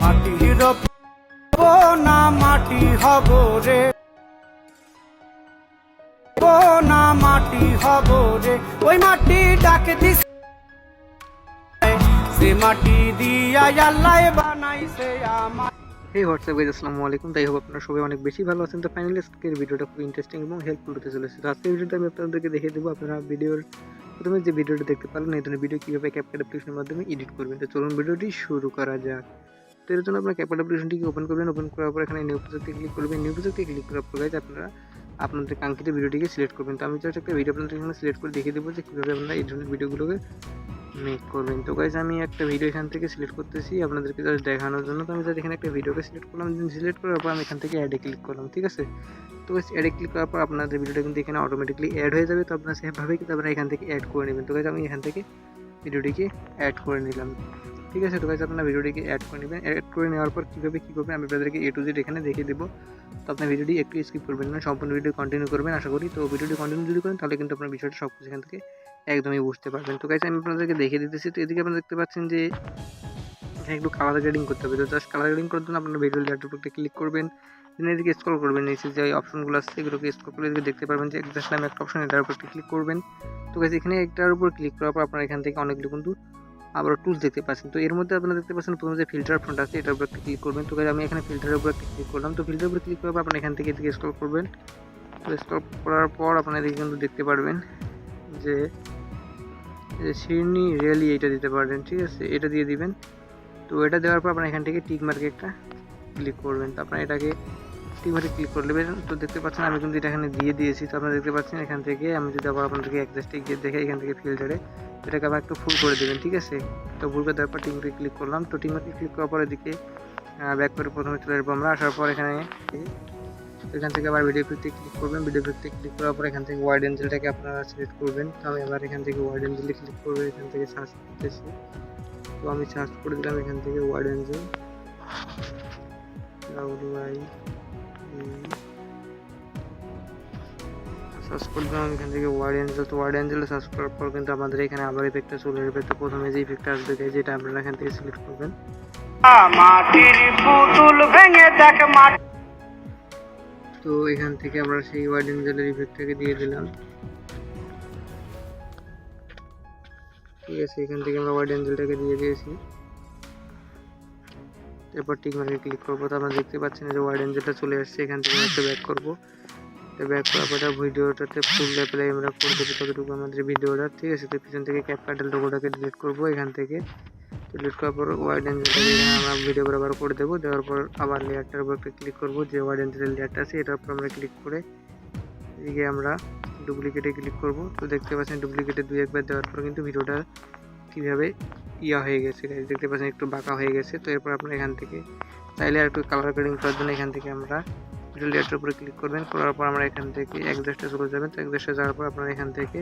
মাটির না মাটি হব রে, না মাটি হব রে, ওই মাটি ডাকে দিস সে মাটি দিয়া আল্লাহ বানাইছে আমার। এই হোয়াটসঅ্যাপ গাইজ আসসালামু আলাইকুম। তাই হোক আপনারা সবাই অনেক বেশি ভালো আছেন। তো ফাইনালি আজকের ভিডিওটা খুব ইন্টারেস্টিং এবং হেল্পফুল হতে চলেছে। তো আজকের ভিডিওটা আমি আপনাদেরকে দেখিয়ে দেবো আপনারা ভিডিওর প্রথমে যে ভিডিওটা দেখতে পারলেন এই ধরনের ভিডিও কীভাবে ক্যাপকাট অ্যাপ্লিকেশনের মাধ্যমে এডিট করবেন। তো চলুন ভিডিওটি শুরু করা যাক। তো এর জন্য আপনার ক্যাপকাট অ্যাপ্লিকেশনটিকে ওপেন করবেন। ওপেন করার পর এখানে নিউ প্রজেক্টে ক্লিক করবেন। নিউ প্রজেক্টে ক্লিক করার পর গাইজ আপনারা আপনাদের কাঙ্ক্ষিত ভিডিওটিকে সিলেক্ট করবেন। তো আমি জাস্ট একটা ভিডিও আপনাদের এখানে সিলেক্ট করে দেখিয়ে দেবো যে কীভাবে আপনারা এই ধরনের ভিডিওগুলোকে মেক করবেন। তো গাইজ আমি একটা ভিডিও এখান থেকে সিলেক্ট করতেছি আপনাদেরকে জাস্ট দেখানোর জন্য। তো আমি জাস্ট এখানে একটা ভিডিওকে সিলেক্ট করলাম। সিলেক্ট করার পর আমি এখান থেকে অ্যাডে ক্লিক করলাম, ঠিক আছে। তো গাইজ অ্যাডে ক্লিক করার পর আপনাদের ভিডিওটা কিন্তু এখানে অটোমেটিকলি অ্যাড হয়ে যাবে। তো আপনারা সেভাবে কিন্তু আপনারা এখান থেকে অ্যাড করে নেবেন। তো গাইজ আমি এখান থেকে ভিডিওটিকে অ্যাড করে নিলাম, ঠিক আছে। তো গাইজ আপনারা ভিডিওটিকে অ্যাড করে নেবেন। অ্যাড করে নেওয়ার পর কীভাবে কী করবেন আমি আপনাদেরকে A to Z এখানে দেখিয়ে দেবো। তো আপনার ভিডিওটি একটু স্কিপ করবেন না, সম্পূর্ণ ভিডিও কন্টিনিউ করবেন আশা করি। তো ভিডিওটি কন্টিনিউ যদি করেন তাহলে কিন্তু আপনার বিষয়টা সব কিছু এখান থেকে একদমই বুঝতে পারবেন। তো গাইজ আমি আপনাদেরকে দেখিয়ে দিতেছি। তো এদিকে আপনারা দেখতে পাচ্ছেন যে এখানে একটু কালার গ্রেডিং করতে হবে। তো জাস্ট কালার গ্রেডিং করার জন্য আপনার ভিডিও ল্যাপটপে ক্লিক করবেন, দেন এদিকে স্ক্রল করবেন, নিচে যে অপশনগুলো আছে এগুলোকে স্ক্রল করে এদিকে দেখতে পারবেন যে জাস্ট নামে একটা অপশন, এটার উপর ক্লিক করবেন। তো গাইজ এখানে একটার উপর ক্লিক করার পর আপনারা এখান থেকে অনেকগুলো কিন্তু আবার টুলস দেখতে পাচ্ছেন। তো এর মধ্যে আপনারা দেখতে পাচ্ছেন প্রথমে যে ফিল্টার ফন্ট আছে এটার উপর একটা ক্লিক করবেন। তো গাইজ আমি এখানে ফিল্টারের উপর একটা ক্লিক করলাম। তো ফিল্টারের উপর ক্লিক করার পর আপনারা এখান থেকে এদিকে স্ক্রল করবেন। তো স্ক্রল করার পর আপনারা এদিকে কিন্তু দেখতে পারবেন যে শিরনি রিয়েলি এটা দিতে পারবেন, ঠিক আছে, এটা দিয়ে দিবেন। তো এটা দেওয়ার পর আপনারা এখান থেকে টিক মার্কে একটা ক্লিক করবেন। তো আপনারা এটাকে টিক মার্কে ক্লিক করে নেবেন। তো দেখতে পাচ্ছেন আমি কিন্তু এটা এখানে দিয়ে দিয়েছি। তো আপনারা দেখতে পাচ্ছেন এখান থেকে আমি যদি আবার আপনাদেরকে অ্যাডজাস্টে গিয়ে দেখে এখান থেকে ফিল্টারে এটাকে আবার একটু ফুল করে দেবেন, ঠিক আছে। তো ফুল করে দেওয়ার পর টিক মার্কে ক্লিক করলাম। তো টিক মার্কে ক্লিক করার পর এদিকে ব্যাক করে প্রথমে চলে আসবো আমরা। আসার পর এখান থেকে আবার ভিডিও ইফেক্টে ক্লিক করবেন। ভিডিও ইফেক্টে ক্লিক করার পর এখান থেকে ওয়াইড অ্যাঙ্গেলটাকে আপনারা সিলেক্ট করবেন। তো আমি আবার এখান থেকে ওয়াইড অ্যাঙ্গেলে ক্লিক করবো, এখান থেকে সার্চ করতেছি। তো আমি সার্চ করে দিলাম এখান থেকে ওয়াইড অ্যাঙ্গেল, সার্চ করে দিলাম এখান থেকে ওয়াইড অ্যাঙ্গেল। তো ওয়াইড অ্যাঙ্গেলে সার্চ করার পর কিন্তু আমাদের এখানে আবার ইফেক্টটা চলে আসবে। তো প্রথমে যে ইফেক্টটা আসবে যেটা আপনারা এখান থেকে সিলেক্ট করবেন। মাটির পুতুল ভেঙে দেখ মাটি। তো এখান থেকে আমরা সেই ওয়াইড অ্যাঙ্গেলের ইফেক্টটাকে দিয়ে দিলাম, ঠিক আছে। এখান থেকে আমরা ওয়াইড অ্যাঙ্গেলটাকে দিয়ে দিয়েছি। এরপর টিক মার্কে ক্লিক করবো। তো আপনারা দেখতে পাচ্ছেন যে ওয়াইড অ্যাঙ্গেলটা চলে আসছে। এখান থেকে একটা ব্যাক করবো। তো ব্যাক করার পর ভিডিওটাতে ফুল অ্যাপ্লাই আমরা করে দেবো ততটুকু আমাদের ভিডিওটা, ঠিক আছে। তো পিছন থেকে ক্যাপকাটের লোগোটাকে ডিলিট করবো এখান থেকে। ডিলিট করার পর ওয়াইড অ্যাঙ্গেলটাকে আমরা ভিডিও বরাবর করে দেবো। দেওয়ার পর আবার লেয়ারটার উপর একটা ক্লিক করবো, যে ওয়াইড অ্যাঙ্গেলের লেয়ারটা আছে এটার উপর আমরা ক্লিক করে এদিকে আমরা ডুপ্লিকেটে ক্লিক করব। তো দেখতে পাচ্ছেন ডুপ্লিকেটে দুই একবার দেওয়ার পর কিন্তু ভিডিওটা কীভাবে হয়ে গেছে, দেখতে পাচ্ছেন একটু বাঁকা হয়ে গেছে। তো এরপর আপনারা এখান থেকে চাইলে আর একটু কালার গ্রেডিং করার জন্য এখান থেকে আমরা ভিডিও লেয়ারটার উপরে ক্লিক করবেন। করার পর আমরা এখান থেকে অ্যাডজাস্টে চলে যাবেন। তো অ্যাডজাস্টে যাওয়ার পর আপনারা এখান থেকে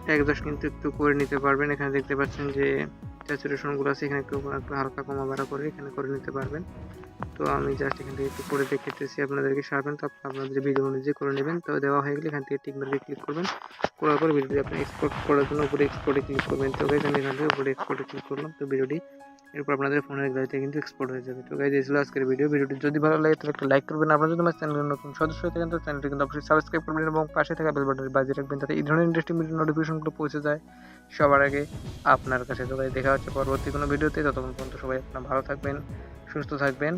অ্যাডজাস্ট কিন্তু একটু করে নিতে পারবেন। এখানে দেখতে পাচ্ছেন যে স্যাচুরেশনগুলো আছে এখানে একটু হালকা কমা বাড়া করে এখানে করে নিতে পারবেন। তো আমি জাস্ট এখান থেকে একটু করে দেখাতেছি আপনাদেরকে সারবেন। তো আপনাদের ভিডিও অনুযায়ী করে নেবেন। তো দেওয়া হয়ে গেলে এখান থেকে টিক মার্কে ক্লিক করবেন। করার পর ভিডিওটি আপনি এক্সপোর্ট করার জন্য উপরে এক্সপোর্টে ক্লিক করবেন। তো গাইজ আমি এখান থেকে উপরে এক্সপোর্টে ক্লিক করলাম। তো ভিডিওটি এরপর আপনাদের ফোনের গ্যালারিতে কিন্তু এক্সপোর্ট হয়ে যাবে। তো গাইজ এই ছিল আজকের ভিডিওটি যদি ভালো লাগে তাহলে একটা লাইক করবেন। আপনারা যদি আমার চ্যানেলের নতুন সদস্য হয়ে থাকেন তো চ্যানেলটি কিন্তু অবশ্যই সাবস্ক্রাইব করবেন এবং পাশে থাকা বেল বাটনটি বাজিয়ে রাখবেন, যাতে এই ধরনের ইন্টারেস্টিং ভিডিও নোটিফিকেশনগুলো পৌঁছে যায় সবার আগে আপনার কাছে। তো গাইজ দেখা হচ্ছে পরবর্তী কোনো ভিডিওতে। ততক্ষণ পর্যন্ত সবাই আপনারা ভালো থাকবেন, সুস্থ থাকবেন।